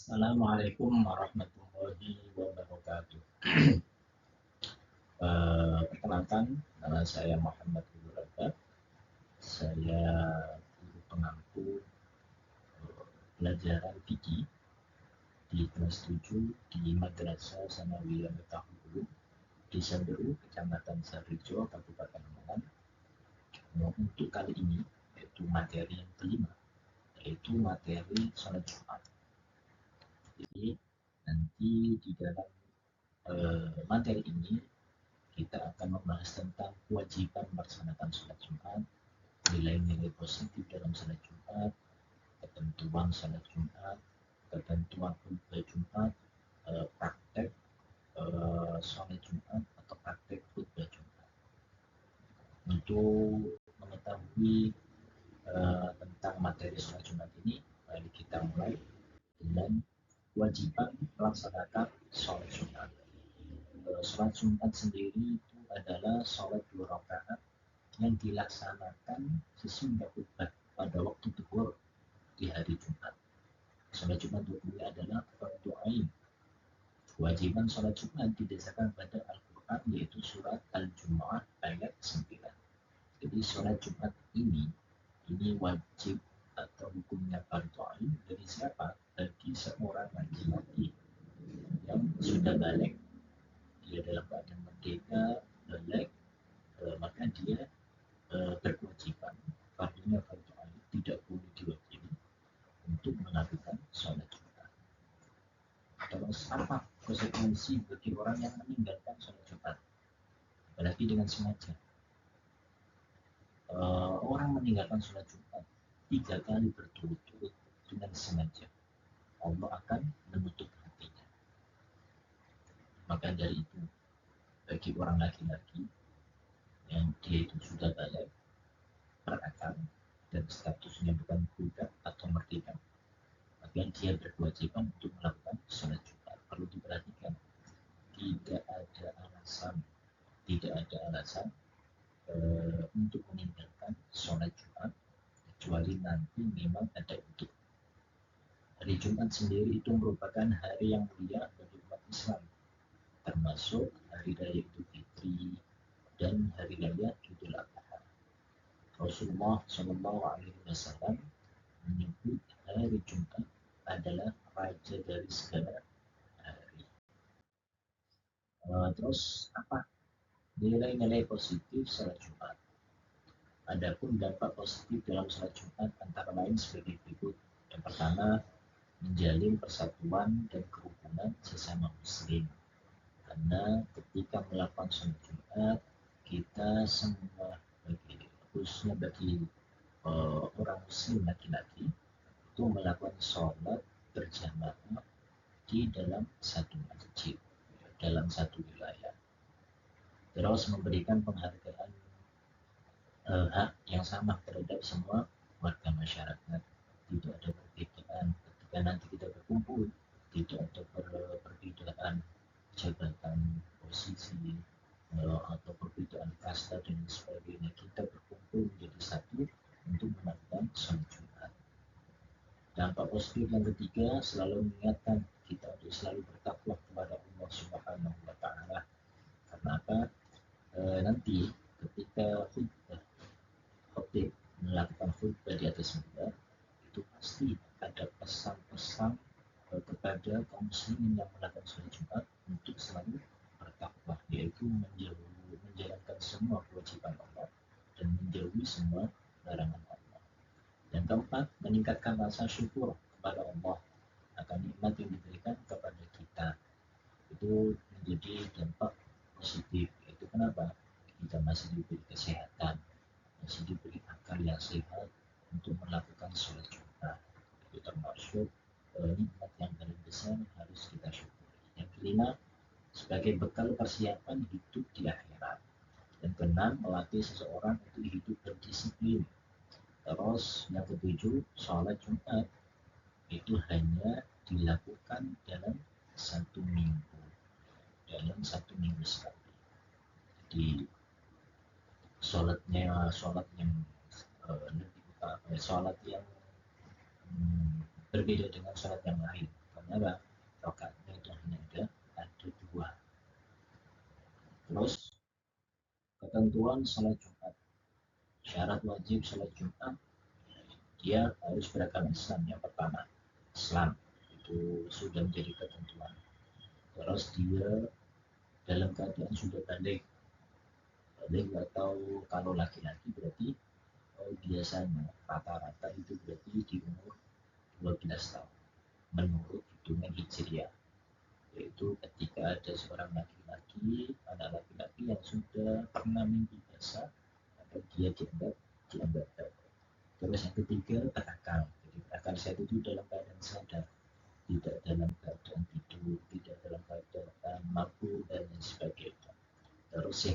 Assalamualaikum warahmatullahi wabarakatuh. Perkenalkan, nama saya Muhammad Ibnu Rajab. Saya guru pengampu pelajaran fikih di kelas 7 di Madrasah Sanawiyah Miftahul Desa Beru, Kecamatan Sarijo, Kabupaten Malang. Untuk kali ini, yaitu materi yang kelima, yaitu materi sholat Jumat. Jadi nanti di dalam materi ini kita akan membahas tentang kewajiban melaksanakan sholat Jumat, nilai-nilai positif dalam sholat Jumat, ketentuan sholat Jumat, ketentuan khutbah Jumat, praktek sholat Jumat atau praktek khutbah Jumat. Untuk mengetahui tentang materi sholat Jumat ini, mari kita mulai dengan kewajiban melaksanakan sholat Jumat. Sholat Jumat sendiri itu adalah sholat 2 rakaat yang dilaksanakan sesudah khutbah pada waktu zuhur di hari Jumat. Sholat Jumat ini adalah fardu ain. Kewajiban sholat Jumat didasarkan pada Al-Quran, yaitu surat Al-Jumu'ah ayat 9. Jadi sholat Jumat ini wajib atau hukumnya fardu ain dari siapa? Bagi seorang laki-laki yang sudah balik, dia dalam keadaan merdeka, balik, maka dia berkewajiban, fardunya fardu ain, tidak boleh diwajibi untuk melakukan sholat Jumat. Terus apa konsekuensi bagi orang yang meninggalkan sholat Jumat, apalagi dengan sengaja? Orang meninggalkan sholat Jumat 3 kali berturut-turut dengan sengaja, Allah akan menutup hatinya. Maka dari itu, bagi orang laki-laki yang dia itu sudah balik, berakal, dan statusnya bukan budak atau merdeka, maka dia berkewajiban untuk melakukan sholat Jumat. Perlu diperhatikan, tidak ada alasan untuk meninggalkan sholat Jumat kecuali nanti memang ada untuk. Hari Jumat sendiri itu merupakan hari yang mulia bagi umat Islam, termasuk hari raya Idul Fitri dan hari raya Idul Adha. Rasulullah SAW menyebut hari Jumat adalah raja dari segala hari. Terus apa nilai-nilai positif sholat Jumat? Adapun dampak positif dalam sholat Jumat antara lain sebagai berikut. Yang pertama, menjalin persatuan dan kerukunan sesama muslim. Karena ketika melakukan sholat Jumat, kita semua, khususnya bagi orang muslim laki-laki, itu melakukan sholat berjamaah di dalam satu masjid, dalam satu wilayah. Terus memberikan penghargaan hak yang sama terhadap semua warga masyarakat. Tidak ada perbedaan ketika nanti kita berkumpul, tidak ada perbedaan jabatan, posisi, atau perbedaan kasta dan sebagainya. Kita berkumpul menjadi satu untuk melakukan sholat Jumat. Dampak positif yang ketiga, selalu mengingatkan kita untuk selalu bertakwa kepada Allah Subhanahu wa Ta'ala. Karena apa? Nanti ketika khotib melakukan khutbah di atas mimbar, itu pasti ada pesan-pesan kepada kaum muslimin yang melakukan sholat Jumat untuk selalu bertakwa, yaitu menjalankan semua kewajiban Allah dan menjauhi semua larangan Allah. Dan keempat, meningkatkan rasa syukur kepada Allah akan nikmat yang diberikan kepada kita. Itu menjadi dampak positif. Itu kenapa? Kita masih diberi kesehatan, masih diberi akal yang sehat untuk melakukan sholat Jumat. Itu termasuk nikmat yang paling besar harus kita syukuri. Yang kelima, sebagai bekal persiapan hidup di akhirat. Dan keenam, melatih seseorang untuk hidup berdisiplin. Terus yang ketujuh, sholat Jumat itu hanya dilakukan dalam satu minggu sekali. Jadi sholat yang lebih utama, sholat yang berbeda dengan sholat yang lain. apa? Rakaatnya itu hanya ada 2. Terus ketentuan salat Jumat. Syarat wajib salat Jumat, dia harus beragama Islam. Yang pertama, Islam itu sudah menjadi ketentuan. Terus dia dalam keadaan sudah balik atau kalau laki-laki berarti biasanya rata-rata itu berarti di umur 12 tahun menurut hitungan Hijriah, yaitu ketika ada seorang laki-laki, anak laki-laki yang sudah pernah mimpi basah atau dia dianggap. Terus yang ketiga berakal. Jadi berakal sehat itu dalam keadaan sadar, tidak dalam keadaan tidur, tidak dalam keadaan mabuk dan lain sebagainya. Terus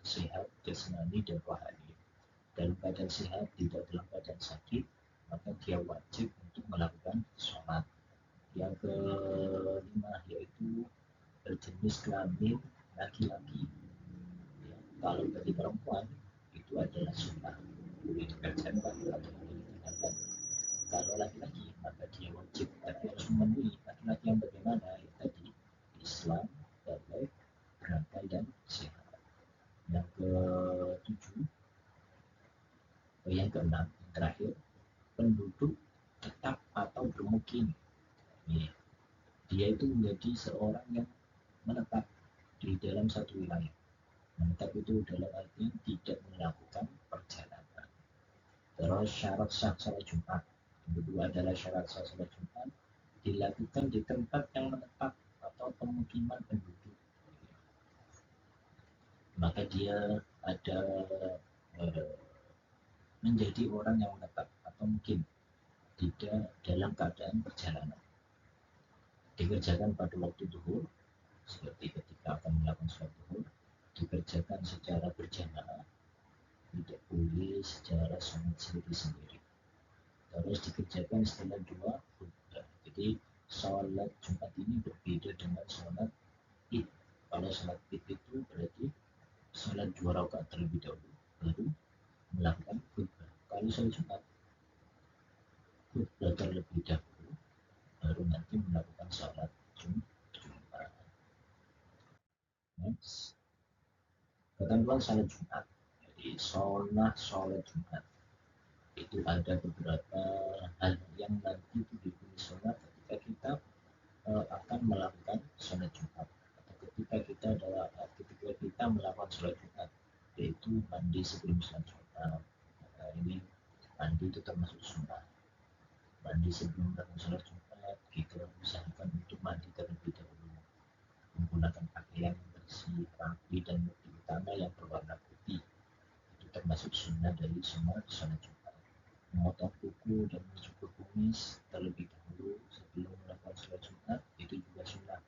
sehat jasmani dan rohani. Dalam keadaan sehat, tidak dalam keadaan sakit, maka dia wajib untuk melakukan sholat. Yang kelima yaitu berjenis kelamin laki-laki. Ya, kalau bagi perempuan itu adalah sunnah, boleh dikerjakan atau boleh ditinggalkan. Kalau laki-laki maka dia wajib, tapi harus memenuhi. Laki-laki yang bagaimana? Ya tadi Islam, balik, berakal dan sehat. Yang ketujuh, yang keenam, yang terakhir, penduduk tetap atau bermukim. Dia itu menjadi seorang yang menetap di dalam satu wilayah. Menetap itu dalam arti tidak melakukan perjalanan. Terus syarat sah salat Jumat. Yang kedua adalah syarat sah salat Jumat dilakukan di tempat yang menetap atau pemukiman penduduk. Maka dia ada menjadi orang yang menetap atau mungkin tidak dalam keadaan perjalanan. Dikerjakan pada waktu duhur, seperti ketika akan melakukan sholat duhur, dikerjakan secara berjamaah, tidak boleh secara sholat sendiri-sendiri. Terus dikerjakan setelah 2 khutbah. Jadi sholat Jumat ini berbeda dengan sholat Id. Kalau sholat Id itu berarti sholat 2 rakaat terlebih dahulu, baru melakukan khutbah. Kalau sholat Jumat, khutbah terlebih dahulu, baru nanti melakukan sholat Jumat. Next, ketentuan sholat Jumat. Jadi sholat Jumat itu ada beberapa hal yang nanti itu dipilih sholat ketika kita akan melakukan sholat Jumat, atau ketika kita melakukan sholat Jumat, yaitu mandi sebelum sholat Jumat. Ini mandi itu termasuk sunnah. Mandi sebelum melakukan sholat Jumat, kita usahakan untuk mandi terlebih dahulu, menggunakan pakaian yang bersih, rapi, dan lebih utama yang berwarna putih. Itu termasuk sunnah dari semua sholat Jumat. Memotong kuku dan mencukur kumis terlebih dahulu sebelum melakukan sholat Jumat itu juga sunnah.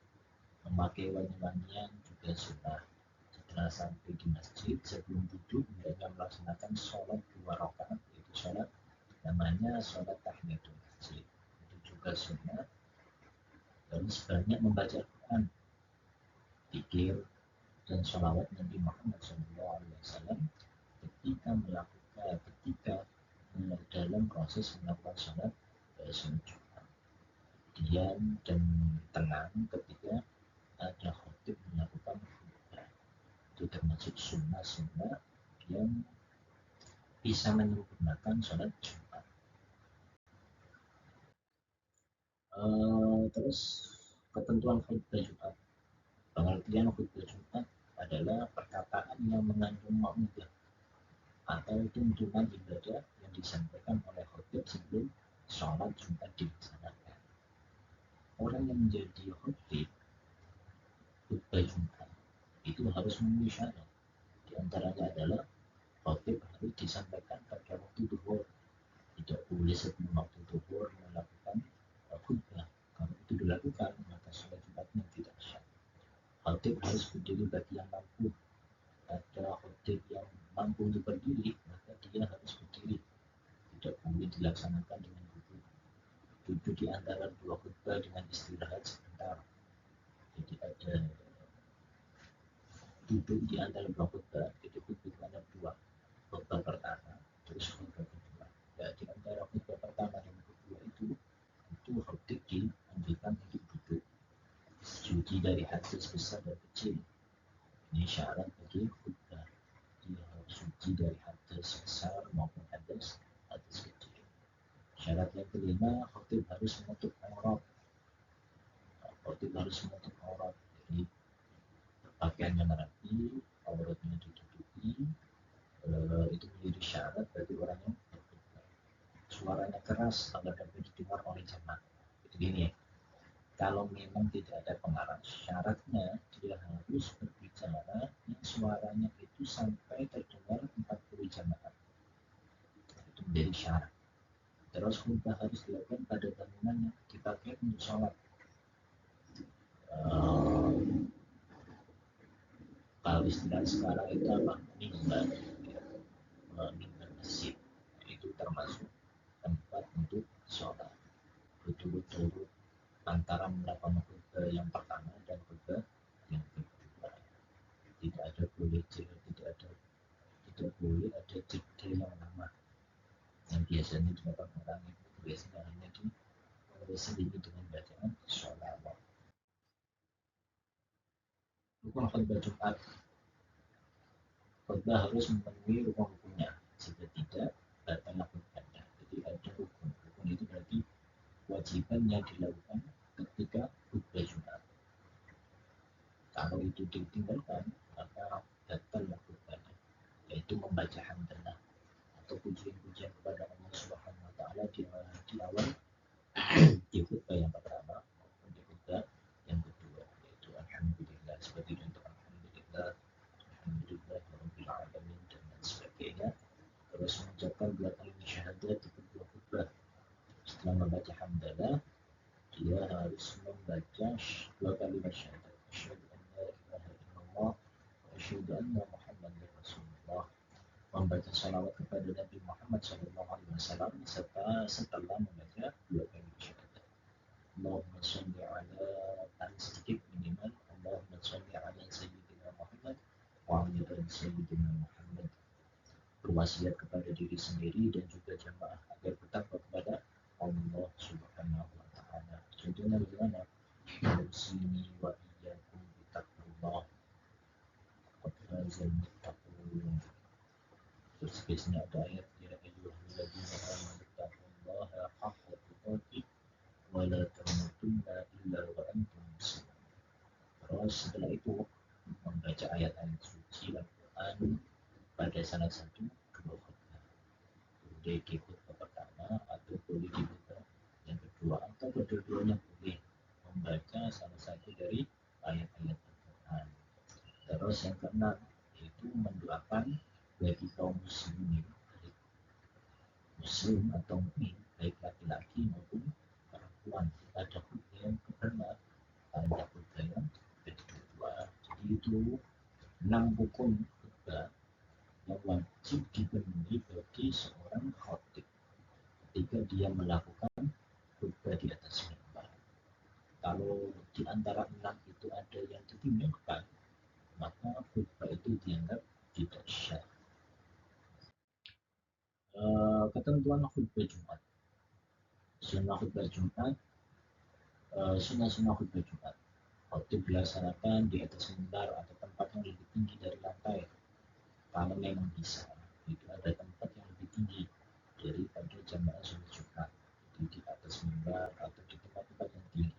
Memakai wangi-wangian juga sunnah. Setelah sampai di masjid, sebelum duduk hendaknya melaksanakan sholat 2 rakaat, yaitu sholat namanya sholat tahiyatul masjid, itu juga sunnah. Terus banyak membaca Al-Quran, zikir dan sholawat Nabi Muhammad SAW ketika dalam proses melakukan sholat Jumat. Diam dan tenang ketika ada khotib melakukan khutbah. Itu termasuk sunnah-sunnah yang bisa menyempurnakan sholat Jumat. Terus ketentuan khutbah Jumat. Pengertian khutbah Jumat adalah perkataan yang mengandung makna atau tuntunan ibadah yang disampaikan oleh khotib sebelum sholat Jumat dilaksanakan. Orang yang menjadi khotib khutbah Jumat itu harus memenuhi syarat. Di antaranya adalah khotib harus disampaikan pada waktu duhur. Tidak boleh sebelum waktu duhur melakukan khutbah. Kalau itu dilakukan, maka sholat Jumatnya tidak sah. Khotib harus berdiri bagi yang mampu. Ada khotib yang mampu untuk berdiri, maka dia harus berdiri. Tidak boleh dilaksanakan dengan duduk. Duduk di antara 2 khutbah dengan istirahat sebentar. Jadi ada duduk di antara 2 khutbah, jadi khutbah ada 2. Khutbah pertama, terus khutbah kedua. Ya, di antara khutbah pertama dan kedua itu khotib dianjurkan dari hadis besar dan kecil. Ini syarat bagi khutbah. Dia harus suci dari hadis besar maupun hadis kecil. Syarat yang kelima, khotib harus menutup aurat. Khotib harus menutup aurat. Jadi pakaiannya rapi, auratnya ditutupi, itu menjadi syarat bagi orang yang berkhutbah. Suaranya keras agar dapat didengar oleh jemaah. Itu gini ya. Kalau memang tidak ada pengarang, syaratnya dia harus berbicara yang suaranya itu sampai terdengar 40 jamaah. Itu menjadi syarat. Terus khutbah harus dilakukan pada bangunan yang dipakai untuk sholat. Kalau istilah sekarang itu apa? Mimbar, mimbar masjid. Itu termasuk tempat untuk sholat. Betul-betul antara melakukan khutbah yang pertama dan khutbah yang kedua. Tidak ada boleh tidak boleh ada jeda yang lama. Yang biasanya dilakukan orang itu biasanya hanya diselingi dengan bacaan sholawat. Rukun khutbah Jumat. Khutbah harus memenuhi rukun-rukunnya. Jika tidak, batallah khutbahnya. Jadi ada rukun. Rukun itu berarti kewajiban yang dilakukan ketika khutbah Jumat. Kalau itu ditinggalkan, maka batallah khutbahnya, yaitu membaca hamdalah atau pujian-pujian kepada Allah Subhanahu wa taala di awal di khutbah yang pertama maupun di khutbah yang kedua, yaitu alhamdulillah, seperti contoh alhamdulillah rabbil alamin dan lain sebagainya. Terus mengucapkan dua kalimat syahadat di kedua khutbah. Setelah membaca hamdalah, dia harus membaca dua kalimat syahadat, asyhadu an la ilaha illallah wa asyhadu anna muhammadar rasulullah, membaca salawat kepada Nabi Muhammad SAW serta setelah membaca dua kalimat syahadat. Allahumma sholli ala, sedikit minimal, Allahumma sholli ala sayyidina Muhammad wa ala sayyidina Muhammad. Berwasiat kepada diri sendiri dan juga jamaah agar bertakwa kepada Allah Subhanahu wa taala. Contohnya bagaimana? Musini wa iyyakum bittaqwallah. Qad fazal muttaqun. Terus biasanya ada ayat ya ayyuhalladzina amanu taqullaha haqqa tuqatih wa la tamutunna illa wa antum muslimun. Terus setelah itu membaca ayat-ayat suci Al-Quran pada salah satu dua khutbah. Boleh di khutbah pertama atau boleh di khutbah yang kedua, atau kedua-duanya boleh membaca salah satu dari ayat-ayat Al-Quran. Terus yang keenam yaitu mendoakan bagi kaum muslimin, baik muslim atau mukmin, baik laki-laki maupun perempuan, pada khutbah yang pertama pada khutbah yang kedua. Jadi itu 6 rukun khutbah yang wajib dipenuhi bagi seorang khotib ketika dia melakukan khutbah di atas mimbar. Kalau di antara 6 itu ada yang ditinggalkan, maka khutbah itu dianggap tidak syah. Ketentuan khutbah Jumat. Sunnah khutbah Jumat, sunnah khutbah Jumat. Khutbah dilaksanakan di atas mimbar atau tempat yang lebih tinggi dari lantai. Kalau memang bisa, itu ada tempat yang lebih tinggi daripada jamaah sholat Jumat, di atas mimbar atau di tempat-tempat yang tinggi.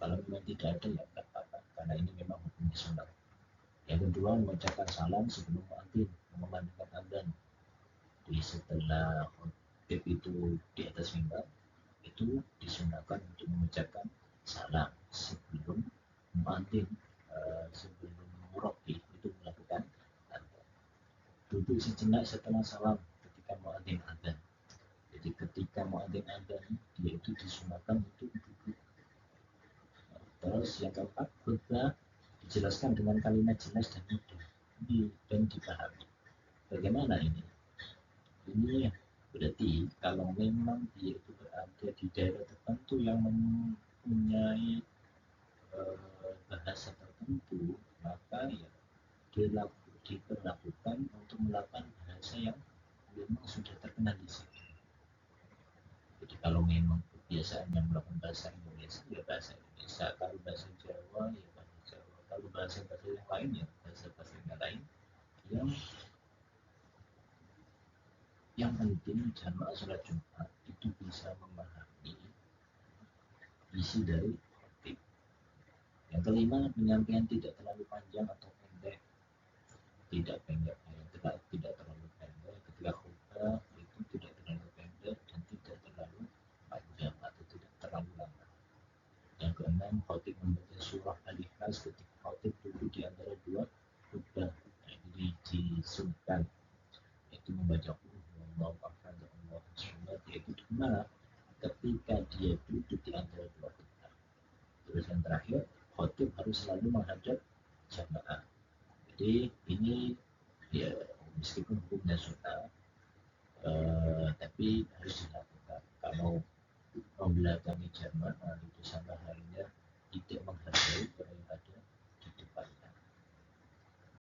Kalau memang tidak ada ya tidak apa-apa, karena ini memang hukum sunnah. Yang kedua, mengucapkan salam sebelum muadzin mengumandangkan adzan. Jadi setelah khutbah itu di atas mimbar, itu disunahkan untuk mengucapkan salam sebelum muadzin, sebelum murabbih itu melakukan adzan. Duduk sejenak setelah salam ketika muadzin adzan. Jadi ketika muadzin adzan, dia itu disunahkan untuk duduk. Terus yang keempat, khutbah dijelaskan dengan kalimat jelas dan mudah dan dipahami. Bagaimana ini? Ini berarti kalau memang dia itu berada di daerah tertentu yang mempunyai bahasa tertentu, maka ya diperlakukan untuk melakukan bahasa yang memang sudah terkenal di situ. Jadi kalau memang kebiasaannya melakukan bahasa Indonesia, ya bahasa Indonesia. Kalau bahasa Jawa, ya Kalau bahasa-bahasa yang lain ya bahasa-bahasa yang lain yang penting jamaah sholat Jumat itu bisa memahami isi dari khotib. Yang kelima, penyampaian tidak terlalu panjang atau pendek, tidak pendek, tidak terlalu pendek. Ketika khutbah itu tidak terlalu pendek dan tidak terlalu panjang atau tidak terlalu lama. Yang keenam, khotib membaca surah Al-Ikhlas ketika khotib duduk di antara dua khutbah. Jadi disunahkan itu membaca Allah Akbar dan Allah Subhanahu yaitu dimana ketika dia duduk di antara dua khutbah. Terus yang terakhir, khotib harus selalu menghadap jamaah. Jadi ini ya meskipun hukumnya sunnah, tapi harus dilakukan. Kalau membelakangi jamaah itu sama halnya tidak menghargai